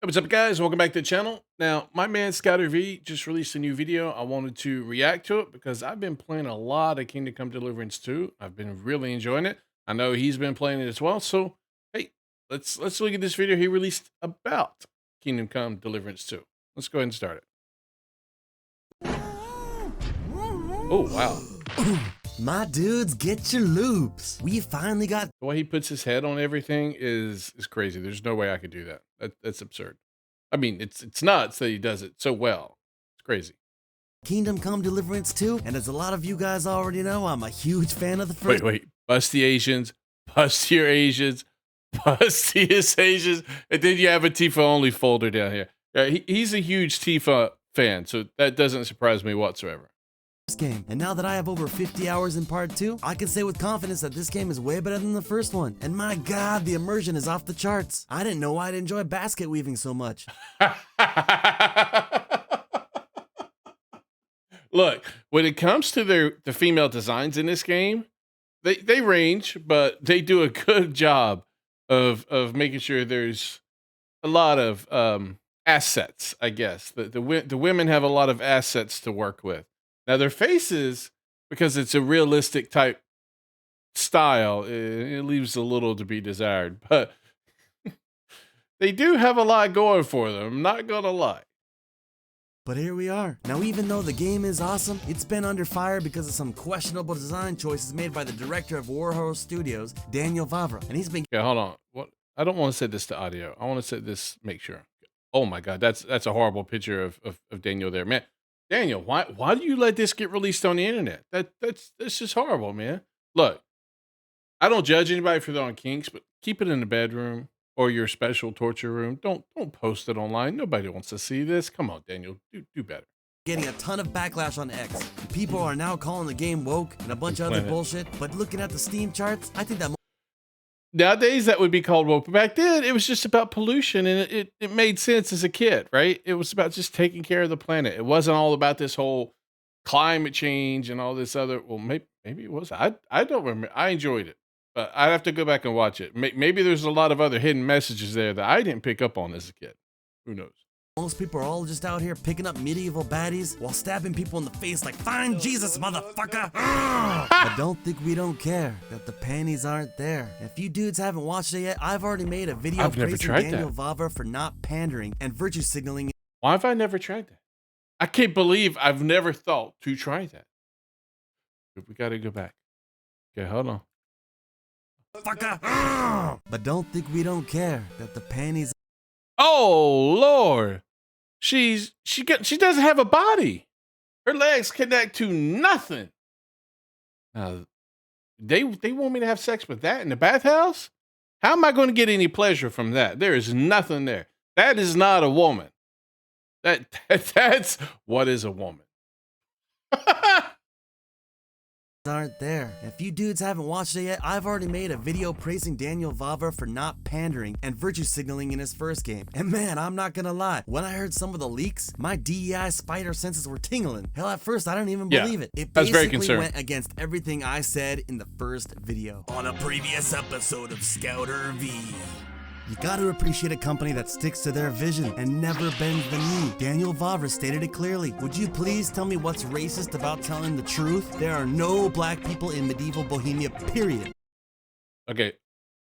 Hey, what's up, guys? Welcome back to the channel. Now, my man ScouterVee just released a new video. I wanted to react to it because I've been playing a lot of Kingdom Come Deliverance 2. I've been really enjoying it. I know he's been playing it as well. So, hey, let's look at this video he released about Kingdom Come Deliverance 2. Let's go ahead and start it. Oh, wow. My dudes, get your loops. We finally got The way he puts his head on everything is crazy. There's no way I could do that. That's absurd. I mean, it's nuts that he does it so well. It's crazy. Kingdom Come Deliverance 2, and as a lot of you guys already know, I'm a huge fan of the first. Wait. Bust the Asians, bust your Asians, bustiest Asians, and then you have a Tifa only folder down here. He's a huge Tifa fan, so that doesn't surprise me whatsoever. Game. And now that I have over 50 hours in part 2, I can say with confidence that this game is way better than the first one. And my god, the immersion is off the charts. I didn't know I'd enjoy basket weaving so much. Look, when it comes to the female designs in this game, they range, but they do a good job of making sure there's a lot of assets, I guess. The women have a lot of assets to work with. Now their faces, because it's a realistic type style, it leaves a little to be desired, but they do have a lot going for them. I'm not gonna lie. But here we are. Now, even though the game is awesome, it's been under fire because of some questionable design choices made by the director of Warhorse Studios, Daniel Vavra. And he's been... Okay, hold on. What? I don't want to set this to audio. I want to set this, make sure. Oh my God, that's a horrible picture of Daniel there, man. Daniel, why do you let this get released on the internet? That's just horrible, man. Look, I don't judge anybody for throwing kinks, but keep it in the bedroom or your special torture room. Don't post it online. Nobody wants to see this. Come on, Daniel, do better. Getting a ton of backlash on X. People are now calling the game woke and a bunch of other bullshit, but looking at the Steam charts, I think that nowadays that would be called woke. But back then, it was just about pollution, and it made sense as a kid, right? It was about just taking care of the planet. It wasn't all about this whole climate change and all this other. Well, maybe it was. I don't remember. I enjoyed it, but I'd have to go back and watch it. Maybe there's a lot of other hidden messages there that I didn't pick up on as a kid. Who knows? most people are all just out here picking up medieval baddies while stabbing people in the face like, "Find Jesus, motherfucker!" But we don't care that the panties aren't there. If you dudes haven't watched it yet, I've already made a video praising Daniel Vavra for not pandering and virtue signaling. Why have I never tried that? I can't believe I've never thought to try that. We gotta go back. Okay, hold on. Fucker! But we don't care that the panties. Oh Lord, she doesn't have a body. Her legs connect to nothing. They want me to have sex with that in the bathhouse? How am I going to get any pleasure from that? There is nothing there. That is not a woman. That's what is a woman. Aren't there. If you dudes haven't watched it yet, I've already made a video praising Daniel Vavra for not pandering and virtue signaling in his first game. And man, I'm not gonna lie, when I heard some of the leaks, my DEI spider senses were tingling. Hell, at first I didn't even believe it. It basically went against everything I said in the first video. On a previous episode of ScouterVee. You gotta appreciate a company that sticks to their vision and never bends the knee. Daniel Vavra stated it clearly. Would you please tell me what's racist about telling the truth? There are no black people in medieval Bohemia, period. Okay,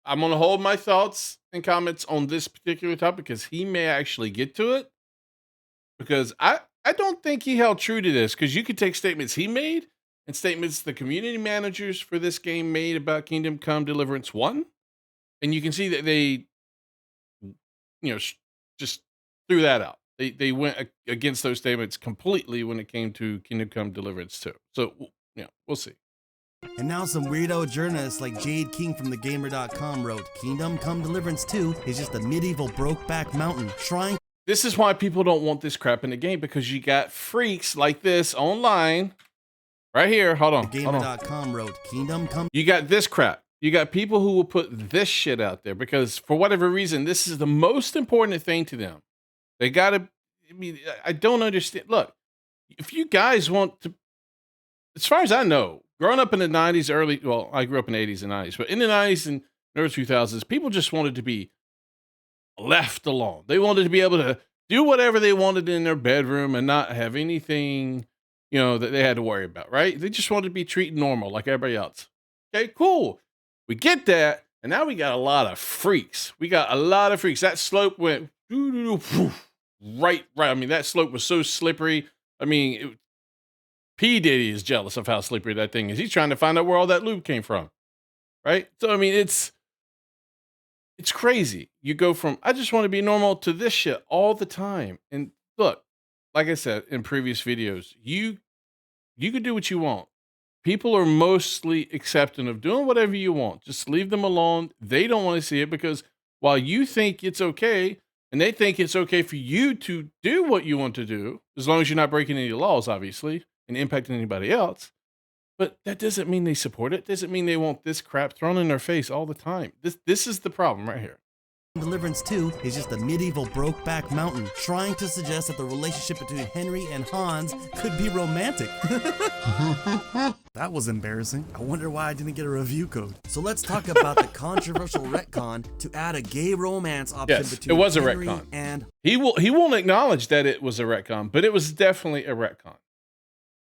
I'm gonna hold my thoughts and comments on this particular topic because he may actually get to it. Because I don't think he held true to this, because you could take statements he made and statements the community managers for this game made about Kingdom Come Deliverance 1, and you can see that they just threw that out. They went against those statements completely when it came to Kingdom Come Deliverance 2. So, we'll see. And now some weirdo journalists like Jade King from thegamer.com wrote, Kingdom Come Deliverance 2 is just a medieval Brokeback Mountain shrine. This is why people don't want this crap in the game, because you got freaks like this online. Right here, hold on. Gamer.com wrote, Kingdom Come. You got this crap. You got people who will put this shit out there because for whatever reason, this is the most important thing to them. They gotta, I don't understand. Look, if you guys want to, as far as I know, growing up in the 90s, well, I grew up in the 80s and 90s, but in the 90s and early 2000s, people just wanted to be left alone. They wanted to be able to do whatever they wanted in their bedroom and not have anything, that they had to worry about, right? They just wanted to be treated normal like everybody else. Okay, cool. We get that, and now we got a lot of freaks. That slope went right. I mean, that slope was so slippery. I mean, P. Diddy is jealous of how slippery that thing is. He's trying to find out where all that lube came from, right? So, I mean, it's crazy. You go from, I just want to be normal to this shit all the time. And look, like I said in previous videos, you can do what you want. People are mostly accepting of doing whatever you want. Just leave them alone. They don't want to see it because while you think it's okay, and they think it's okay for you to do what you want to do, as long as you're not breaking any laws, obviously, and impacting anybody else. But that doesn't mean they support it. Doesn't mean they want this crap thrown in their face all the time. This is the problem right here. Deliverance II is just a medieval Brokeback Mountain trying to suggest that the relationship between Henry and Hans could be romantic. That was embarrassing. I wonder why I didn't get a review code. So let's talk about the controversial retcon to add a gay romance option Yes, between it was a Henry retcon. and He won't acknowledge that it was a retcon, but it was definitely a retcon.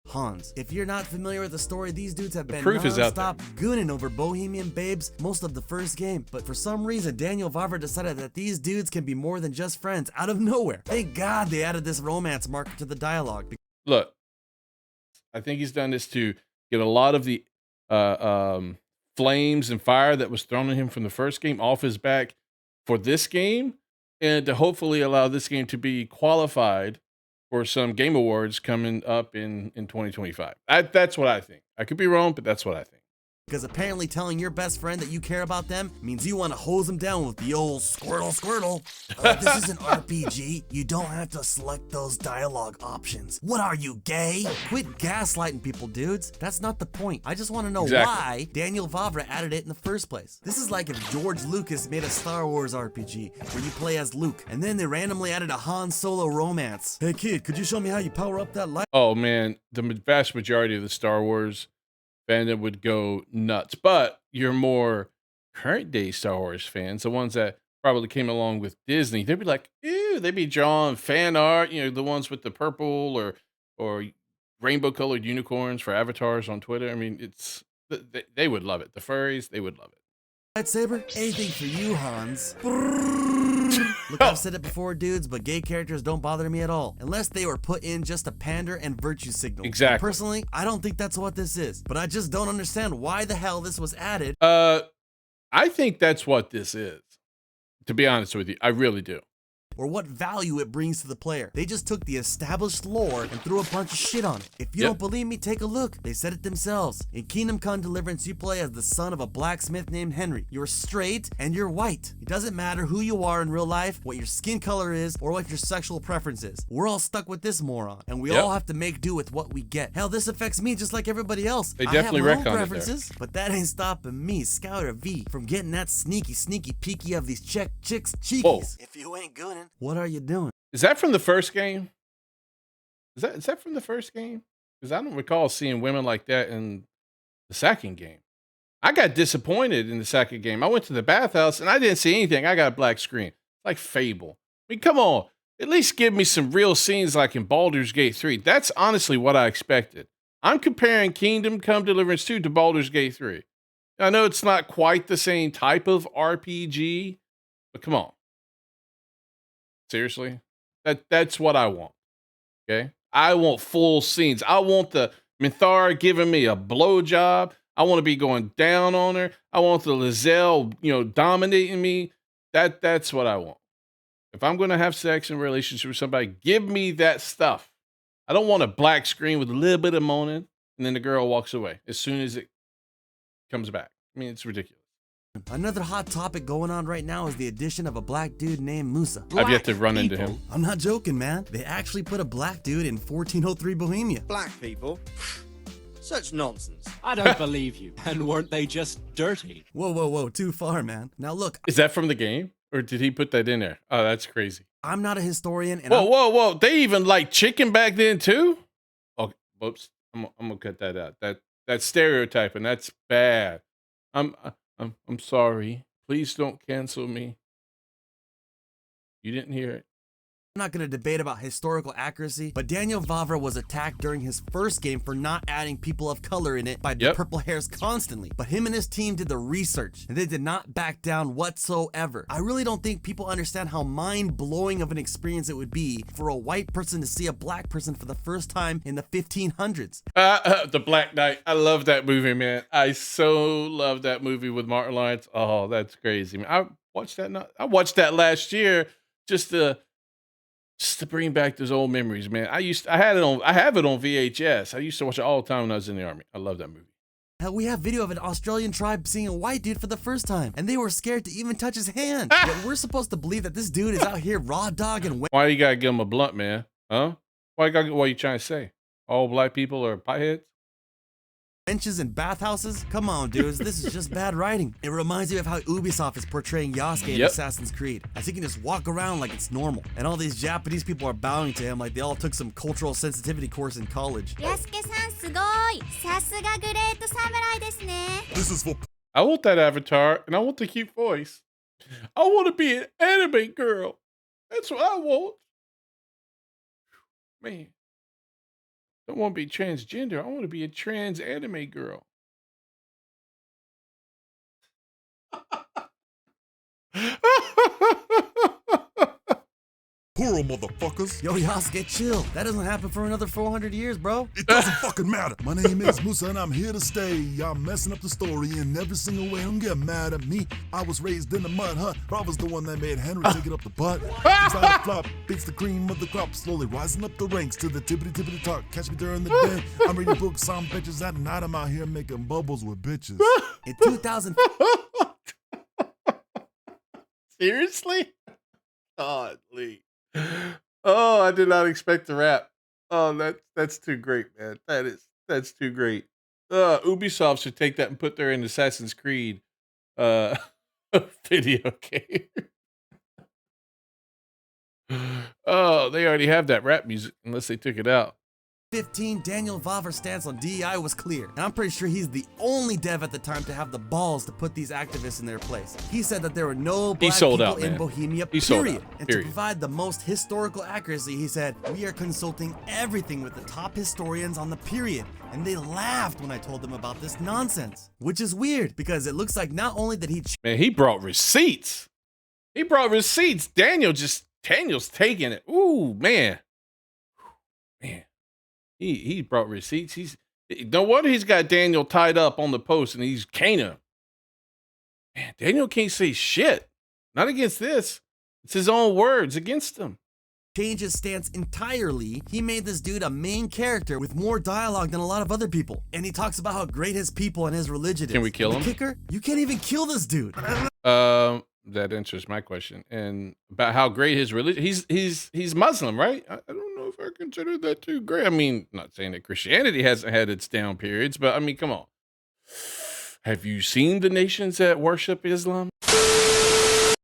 Hans. If you're not familiar with the story, these dudes have been proof is out non-stop gooning over Bohemian babes most of the first game. But for some reason, Daniel Vavra decided that these dudes can be more than just friends out of nowhere. Thank God they added this romance marker to the dialogue. Look, I think he's done this to get a lot of the flames and fire that was thrown at him from the first game off his back for this game, and to hopefully allow this game to be qualified for some game awards coming up in 2025. That's what I think. I could be wrong, but that's what I think. Because apparently telling your best friend that you care about them means you want to hose them down with the old squirtle squirtle. This is an RPG. You don't have to select those dialogue options. What are you, gay? Quit gaslighting people, dudes. That's not the point. I just want to know why Daniel Vavra added it in the first place. This is like if George Lucas made a Star Wars RPG where you play as Luke, and then they randomly added a Han Solo romance. Hey kid, could you show me how you power up that light? Oh man, the vast majority of the Star Wars fandom would go nuts. But your more current day Star Wars fans, the ones that probably came along with Disney, they'd be like, ew, they'd be drawing fan art, the ones with the purple or rainbow colored unicorns for avatars on Twitter. I mean, they would love it. The furries, they would love it. Lightsaber? Anything for you, Hans. Look, I've said it before, dudes, but gay characters don't bother me at all. Unless they were put in just to pander and virtue signal. Exactly. And personally, I don't think that's what this is. But I just don't understand why the hell this was added. I think that's what this is. To be honest with you, I really do. Or what value it brings to the player. They just took the established lore and threw a bunch of shit on it. If you don't believe me, take a look. They said it themselves. In Kingdom Come Deliverance, you play as the son of a blacksmith named Henry. You're straight and you're white. It doesn't matter who you are in real life, what your skin color is, or what your sexual preference is. We're all stuck with this moron, and we all have to make do with what we get. Hell, this affects me just like everybody else. They definitely I have my own retconned it preferences, but that ain't stopping me, ScouterVee, from getting that sneaky peeky of these chicks' cheekies. Whoa. If you ain't gooning, what are you doing? Is that from the first game? Is that from the first game? Because I don't recall seeing women like that in the second game. I got disappointed in the second game. I went to the bathhouse and I didn't see anything. I got a black screen. Like Fable. I mean, come on. At least give me some real scenes like in Baldur's Gate 3. That's honestly what I expected. I'm comparing Kingdom Come Deliverance 2 to Baldur's Gate 3. I know it's not quite the same type of RPG, but come on. Seriously? That's what I want. Okay? I want full scenes. I want the Minthara giving me a blowjob. I want to be going down on her. I want the Lizelle, dominating me. That's what I want. If I'm going to have sex in a relationship with somebody, give me that stuff. I don't want a black screen with a little bit of moaning and then the girl walks away as soon as it comes back. I mean, it's ridiculous. Another hot topic going on right now is the addition of a black dude named Musa. I've yet to run into him. I'm not joking, man. They actually put a black dude in 1403 Bohemia. Black people? Such nonsense. I don't believe you. And weren't they just dirty? Whoa, too far, man. Now look, Is that from the game? Or did he put that in there? Oh, that's crazy. I'm not a historian, and Whoa. They even like chicken back then too? Oh, whoops. I'm gonna cut that out. That's stereotyping. That's bad. I'm sorry. Please don't cancel me. You didn't hear it. I'm not going to debate about historical accuracy, but Daniel Vavra was attacked during his first game for not adding people of color in it by the purple hairs constantly. But him and his team did the research, and they did not back down whatsoever. I really don't think people understand how mind-blowing of an experience it would be for a white person to see a black person for the first time in the 1500s. The Black Knight. I love that movie, man. I so love that movie with Martin Lawrence. Oh, that's crazy, man. I watched that last year just to bring back those old memories, man. I have it on VHS. I used to watch it all the time when I was in the Army. I love that movie. Hell, we have video of an Australian tribe seeing a white dude for the first time, and they were scared to even touch his hand. Yet we're supposed to believe that this dude is out here raw dogging. Why you gotta give him a blunt, man? Huh? What you trying to say? All black people are potheads? Benches and bathhouses? Come on, dudes, this is just bad writing. It reminds me of how Ubisoft is portraying Yasuke in Assassin's Creed, as he can just walk around like it's normal, and all these Japanese people are bowing to him like they all took some cultural sensitivity course in college. Yasuke-san, すごい。さすがグレート侍ですね。 This is for I want that avatar, and I want the cute voice. I want to be an anime girl. That's what I want. Man. Don't want to be transgender. I want to be a trans anime girl. Poor motherfuckers. Yo, Yasuke, chill. That doesn't happen for another 400 years, bro. It doesn't fucking matter. My name is Musa and I'm here to stay. Y'all messing up the story in every single way. Don't get mad at me. I was raised in the mud, huh? Father's the one that made Henry take it up the butt. Inside the flop, beats the cream of the crop, slowly rising up the ranks to the tippity top. Catch me during the day. I'm reading books, some bitches at night. I'm out here making bubbles with bitches. In 2000. Seriously? God, Lee. Oh, I did not expect the rap. Oh, that's too great, man. That's too great. Ubisoft should take that and put there in Assassin's Creed video game. Oh, they already have that rap music unless they took it out. 15, Daniel Vavra's stance on DEI was clear, and I'm pretty sure he's the only dev at the time to have the balls to put these activists in their place. He said that there were no black people in Bohemia, period. And to provide the most historical accuracy, he said, we are consulting everything with the top historians on the period. And they laughed when I told them about this nonsense. Which is weird, because it looks like not only did he... Man, he brought receipts. Daniel's taking it. Ooh, man. Man. He brought receipts. No wonder he's got Daniel tied up on the post and he's caning him. Man, Daniel can't say shit. Not against this. It's his own words against him. Change his stance entirely. He made this dude a main character with more dialogue than a lot of other people. And he talks about how great his people and his religion is. Can we kill him? The kicker, you can't even kill this dude. That answers my question. And about how great his religion. He's Muslim, right? I don't know if I consider that too great. I mean, not saying that Christianity hasn't had its down periods, but I mean, come on. Have you seen the nations that worship Islam?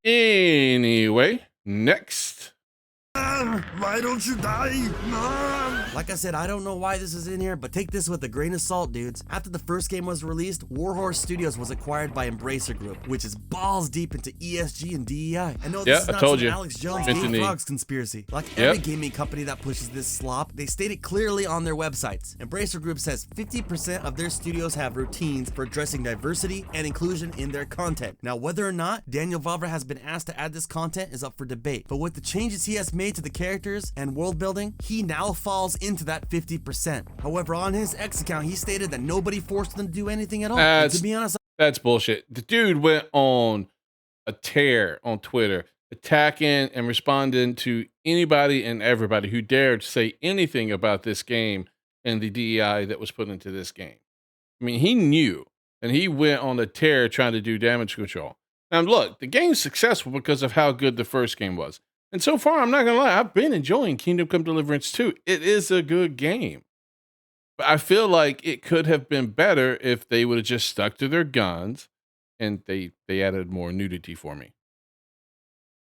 Anyway, next. Why don't you die? Like I said, I don't know why this is in here, but take this with a grain of salt, dudes. After the first game was released, Warhorse Studios was acquired by Embracer Group, which is balls deep into ESG and DEI. I know this is not some Alex Jones Game Frogs conspiracy. Like every gaming company that pushes this slop, they state it clearly on their websites. Embracer Group says 50% of their studios have routines for addressing diversity and inclusion in their content. Now, whether or not Daniel Vavra has been asked to add this content is up for debate, but with the changes he has made to the characters and world building, he now falls into that 50%. However, on his X account, he stated that nobody forced him to do anything at all. And to be honest, that's bullshit. The dude went on a tear on Twitter, attacking and responding to anybody and everybody who dared say anything about this game and the DEI that was put into this game. I mean, he knew, and he went on a tear trying to do damage control. Now, look, the game's successful because of how good the first game was. And so far, I'm not going to lie, I've been enjoying Kingdom Come Deliverance II. It is a good game. But I feel like it could have been better if they would have just stuck to their guns and they added more nudity for me.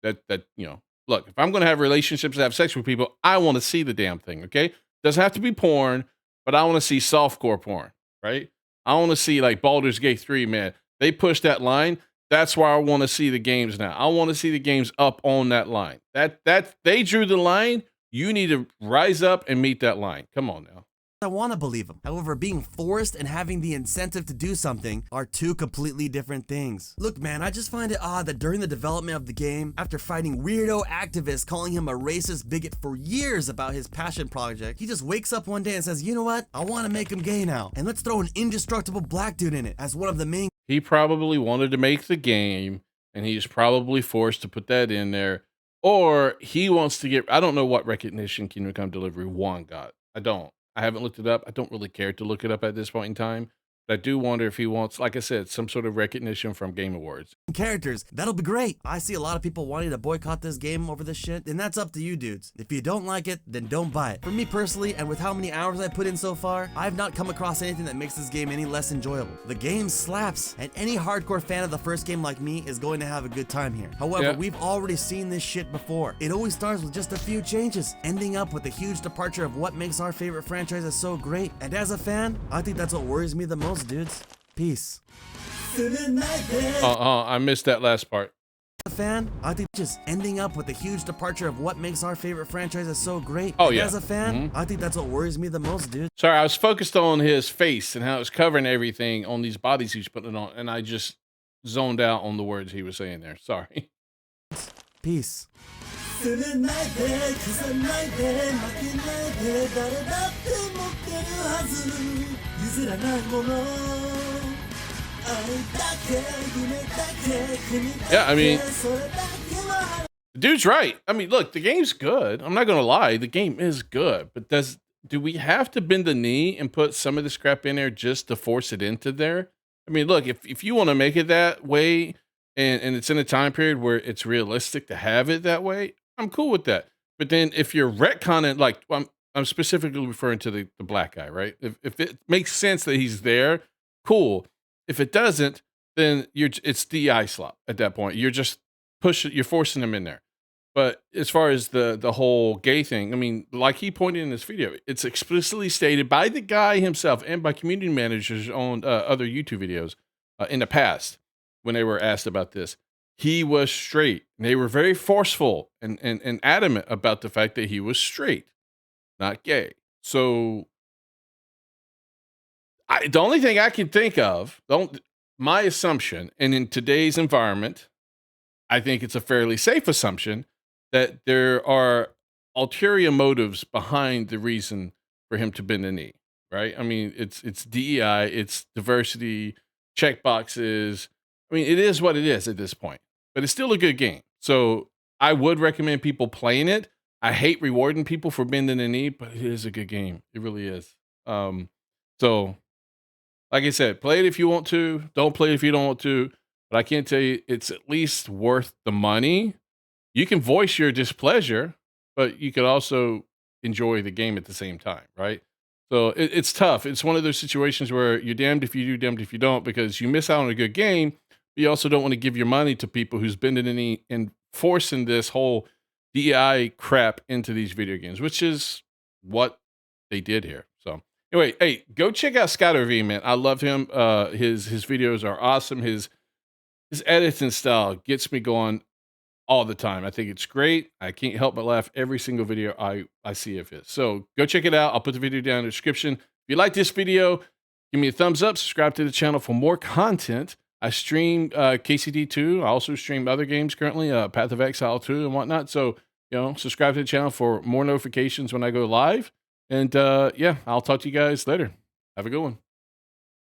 Look, if I'm going to have relationships and have sex with people, I want to see the damn thing, okay? Doesn't have to be porn, but I want to see softcore porn, right? I want to see like Baldur's Gate 3, man. They pushed that line. That's why I want to see the games now. I want to see the games up on that line. That they drew the line. You need to rise up and meet that line. Come on now. I want to believe him. However, being forced and having the incentive to do something are two completely different things. Look, man, I just find it odd that during the development of the game, after fighting weirdo activists calling him a racist bigot for years about his passion project, he just wakes up one day and says, you know what? I want to make him gay now. And let's throw an indestructible black dude in it as one of the main. He probably wanted to make the game, and he's probably forced to put that in there. Or he wants to get, I don't know what recognition Kingdom Come Delivery 1 got. I don't. I haven't looked it up. I don't really care to look it up at this point in time. But I do wonder if he wants, like I said, some sort of recognition from Game Awards. Characters. That'll be great. I see a lot of people wanting to boycott this game over this shit, and that's up to you dudes. If you don't like it, then don't buy it. For me personally, and with how many hours I put in so far, I've not come across anything that makes this game any less enjoyable. The game slaps, and any hardcore fan of the first game like me is going to have a good time here. However, we've already seen this shit before. It always starts with just a few changes, ending up with a huge departure of what makes our favorite franchises so great. And as a fan, I think that's what worries me the most, dudes. Peace. I missed that last part. As a fan, I think just ending up with a huge departure of what makes our favorite franchises so great. Oh, And yeah. As a fan, I think that's what worries me the most, dude. Sorry, I was focused on his face and how it's covering everything on these bodies he's putting on, and I just zoned out on the words he was saying there. Sorry. Peace. Yeah, I mean, the dude's right. I mean, look, the game's good. I'm not gonna lie, the game is good, but do we have to bend the knee and put some of this crap in there just to force it into there? I mean, look, if you want to make it that way, and it's in a time period where it's realistic to have it that way, I'm cool with that. But then if you're retconning, like I'm specifically referring to the black guy, right? If it makes sense that he's there, cool. If it doesn't, then it's DI slop at that point. You're just you're forcing him in there. But as far as the whole gay thing, I mean, like he pointed in this video, it's explicitly stated by the guy himself and by community managers on other YouTube videos in the past when they were asked about this. He was straight. And they were very forceful and adamant about the fact that he was straight, not gay. So the only thing I can think of, my assumption, and in today's environment, I think it's a fairly safe assumption that there are ulterior motives behind the reason for him to bend the knee, right? I mean, it's DEI, it's diversity, check boxes. I mean, it is what it is at this point, but it's still a good game. So I would recommend people playing it. I hate rewarding people for bending the knee, but it is a good game. It really is. So like I said, play it if you want to. Don't play it if you don't want to. But I can tell you, it's at least worth the money. You can voice your displeasure, but you could also enjoy the game at the same time, right? So it's tough. It's one of those situations where you're damned if you do, damned if you don't, because you miss out on a good game. But you also don't want to give your money to people who's bending the knee and forcing this whole DEI crap into these video games, which is what they did here. So anyway, hey, go check out ScouterVee, man. I love him. His videos are awesome. His editing style gets me going all the time. I think it's great. I can't help but laugh every single video I see of his. So go check it out. I'll put the video down in the description. If you like this video, give me a thumbs up. Subscribe to the channel for more content. I stream KCD2. I also stream other games currently, Path of Exile 2 and whatnot. So, subscribe to the channel for more notifications when I go live. And yeah, I'll talk to you guys later. Have a good one.